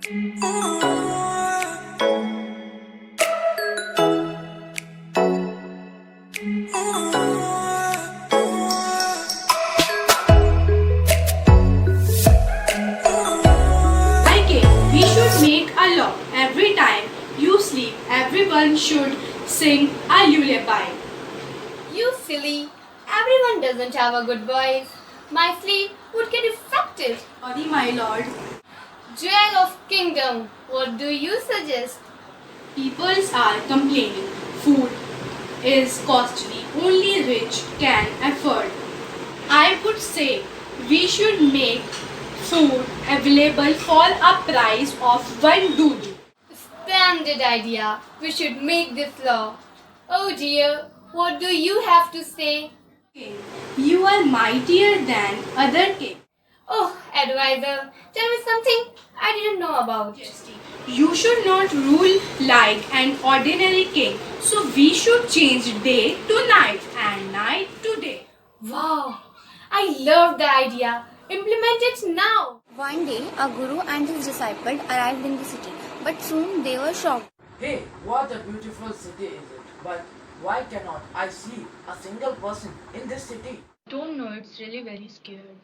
Okay, we should make a law. Every time you sleep, everyone should sing a lullaby. You silly. Everyone doesn't have a good voice. My sleep would get affected. Sorry, my lord. Jewel of Kingdom, what do you suggest? Peoples are complaining. Food is costly. Only rich can afford. I would say we should make food available for a price of one doodoo. Splendid idea. We should make this law. Oh dear, what do you have to say? King, you are mightier than other kings. Oh, advisor, tell me something I didn't know about. You should not rule like an ordinary king. So we should change day to night and night to day. Wow, I love the idea. Implement it now. One day, a guru and his disciple arrived in the city, but soon they were shocked. Hey, what a beautiful city is it? But why cannot I see a single person in this city? Don't know, it's really very scary.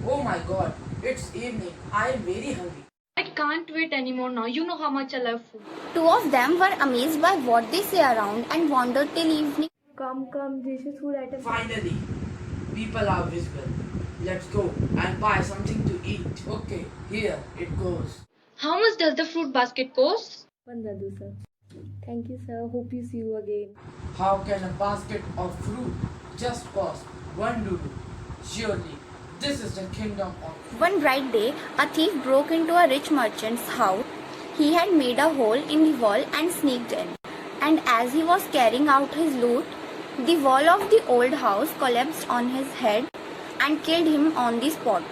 Oh my god, it's evening. I am very hungry. I can't wait anymore now. You know how much I love food. Two of them were amazed by what they saw around and wandered till evening. Come, this is food item. Finally, people are visible. Let's go and buy something to eat. Okay, here it goes. How much does the fruit basket cost? 1 Dadu, sir. Thank you, sir. Hope you see you again. How can a basket of fruit just cost one doodoo? Surely, this is the kingdom of... One bright day, a thief broke into a rich merchant's house. He had made a hole in the wall and sneaked in. And as he was carrying out his loot, the wall of the old house collapsed on his head and killed him on the spot.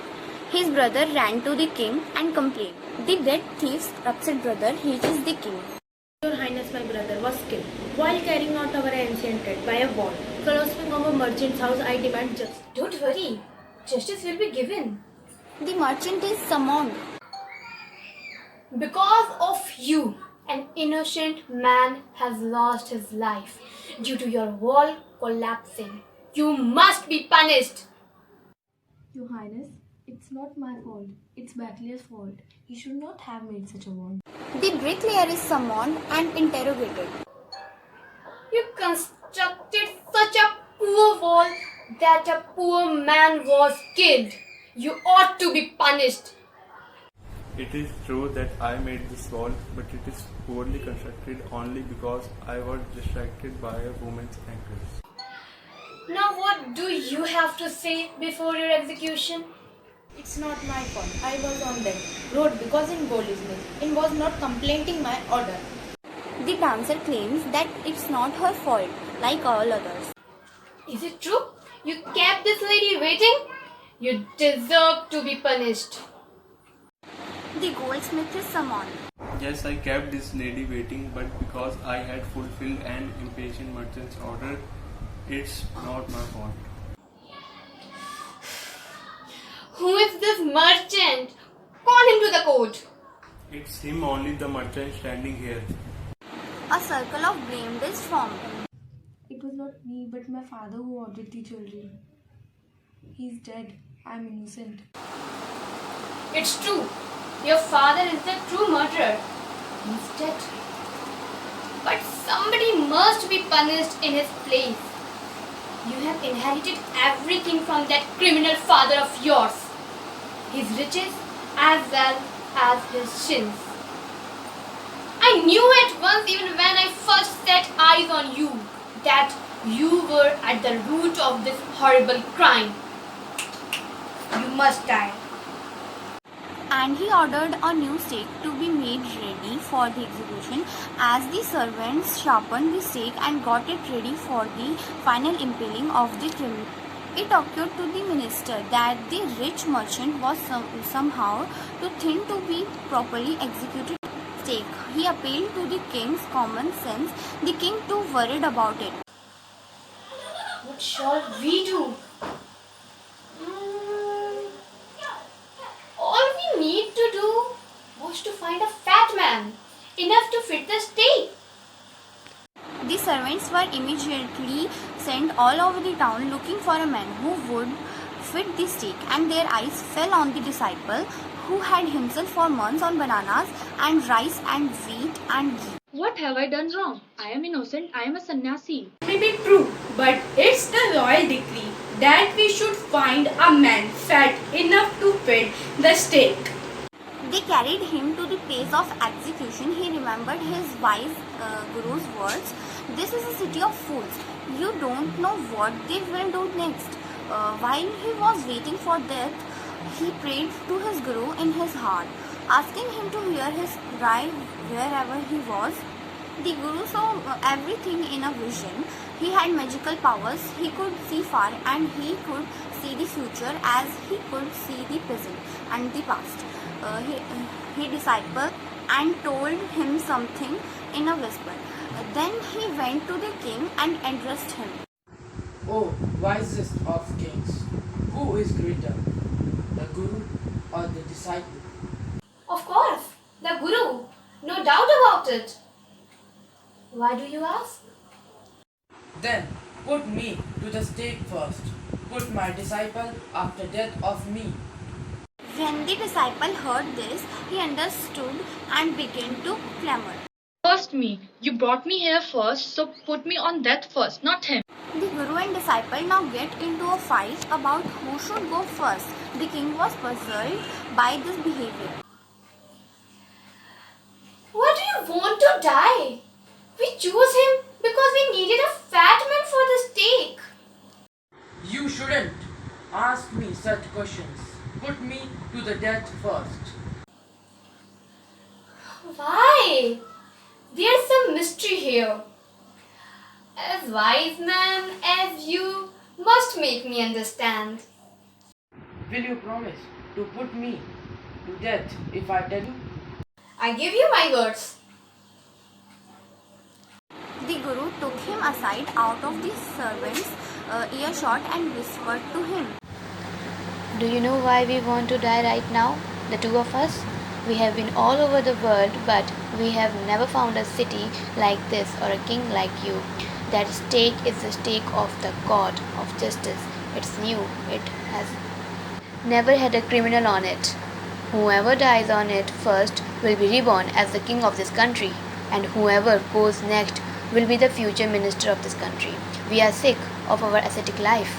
His brother ran to the king and complained. The dead thief's upset brother reaches the king. Your Highness, my brother was killed while carrying out our ancient debt by a wall. Closing of a merchant's house, I demand justice. Don't worry, justice will be given. The merchant is summoned. Because of you, an innocent man has lost his life due to your wall collapsing. You must be punished. Your Highness, it's not my fault. It's Battler's fault. He should not have made such a wall. The bricklayer is summoned and interrogated. You constructed such a poor wall that a poor man was killed. You ought to be punished. It is true that I made this wall, but it is poorly constructed only because I was distracted by a woman's ankles. Now what do you have to say before your execution? It's not my fault. I was on that road because in Golismus. It was not completing my order. The dancer claims that it's not her fault, like all others. Is it true? You kept this lady waiting? You deserve to be punished. The goldsmith is summoned. Yes, I kept this lady waiting, but because I had fulfilled an impatient merchant's order, it's not my fault. Who is this merchant? Call him to the court. It's him only, the merchant standing here. A circle of blame is formed. It was not me, but my father who ordered the jewelry. He's dead. I'm innocent. It's true. Your father is the true murderer. He's dead. But somebody must be punished in his place. You have inherited everything from that criminal father of yours. His riches as well as his sins. I knew at once, even when I first set eyes on you, that you were at the root of this horrible crime. You must die. And he ordered a new stake to be made ready for the execution. As the servants sharpened the stake and got it ready for the final impaling of the criminal, it occurred to the minister that the rich merchant was somehow too thin to be properly executed stake. He appealed to the king's common sense. The king too worried about it. What shall we do? All we need to do was managed to find a fat man enough to fit the stake. The servants were immediately sent all over the town looking for a man who would fit the stake, and their eyes fell on the disciple who had himself for months on bananas and rice and wheat and ghee. What have I done wrong? I am innocent. I am a sannyasi. May be true, but it's the royal decree that we should find a man fat enough to fit the stake. They carried him to the place of execution. He remembered his wise guru's words. This is a city of fools. You don't know what they will do next. While he was waiting for death, he prayed to his guru in his heart, asking him to hear his cry wherever he was. The guru saw everything in a vision. He had magical powers. He could see far, and he could see the future as he could see the present and the past. He disciple and told him something in a whisper. Then he went to the king and addressed him. O wisest of kings, who is greater, the guru or the disciple? Of course, the guru. No doubt about it. Why do you ask? Then put me to the stake first. Put my disciple after death of me. When the disciple heard this, he understood and began to clamor. First me. You brought me here first, so put me on that first, not him. The guru and disciple now get into a fight about who should go first. The king was puzzled by this behavior. Why do you want to die? We chose him because we needed a fat man for the stake. You shouldn't ask me such questions. Put me to the death first. Why? There's some mystery here. As wise man as you must make me understand. Will you promise to put me to death if I tell you? I give you my words. The guru took him aside out of the servants' earshot and whispered to him. Do you know why we want to die right now, the two of us? We have been all over the world, but we have never found a city like this or a king like you. That stake is the stake of the God of justice. It's new. It has never had a criminal on it. Whoever dies on it first will be reborn as the king of this country, and whoever goes next will be the future minister of this country. We are sick of our ascetic life.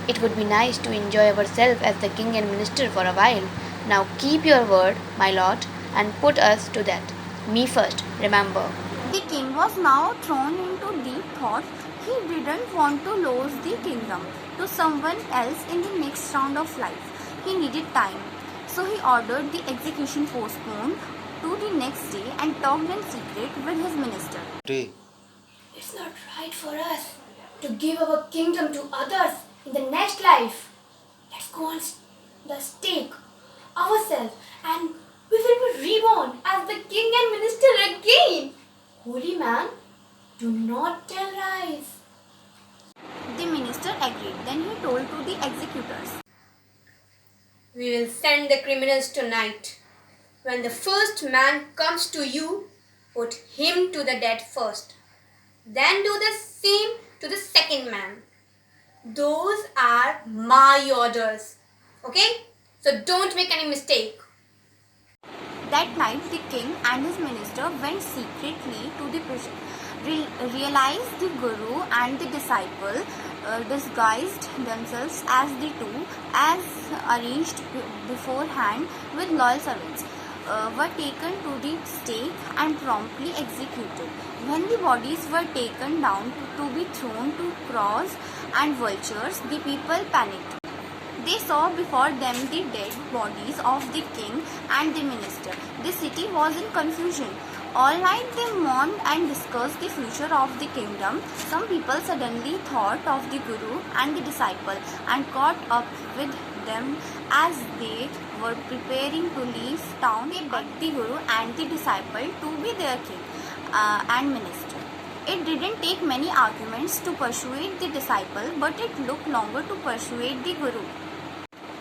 It would be nice to enjoy ourselves as the king and minister for a while. Now keep your word, my lord, and put us to death. Me first, remember. The king was now thrown into deep thought. He didn't want to lose the kingdom to someone else in the next round of life. He needed time. So he ordered the execution postponed to the next day and talked in secret with his minister. It's not right for us to give our kingdom to others in the next life. Let's go on the stake ourselves and we will be reborn as the king and minister again. Holy man, do not tell lies. The minister agreed. Then he told to the executors. We will send the criminals tonight. When the first man comes to you, put him to the death first. Then do the same to the second man. Those are my orders. Okay? So don't make any mistake. That night, the king and his minister went secretly to the prison. Realized the guru and the disciple disguised themselves as the two, as arranged beforehand with loyal servants, were taken to the stake and promptly executed. When the bodies were taken down to be thrown to crows and vultures, the people panicked. They saw before them the dead bodies of the king and the minister. The city was in confusion. All night they mourned and discussed the future of the kingdom. Some people suddenly thought of the guru and the disciple and caught up with them as they were preparing to leave town. They begged the guru and the disciple to be their king and minister. It didn't take many arguments to persuade the disciple, but it took longer to persuade the guru.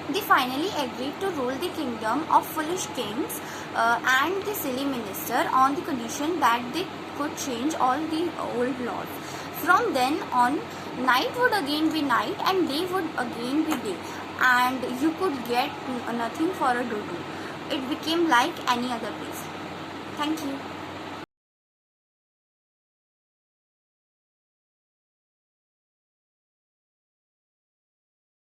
They finally agreed to rule the kingdom of foolish kings and the silly minister on the condition that they could change all the old laws. From then on, night would again be night and day would again be day, and you could get nothing for a dodo. It became like any other place. Thank you.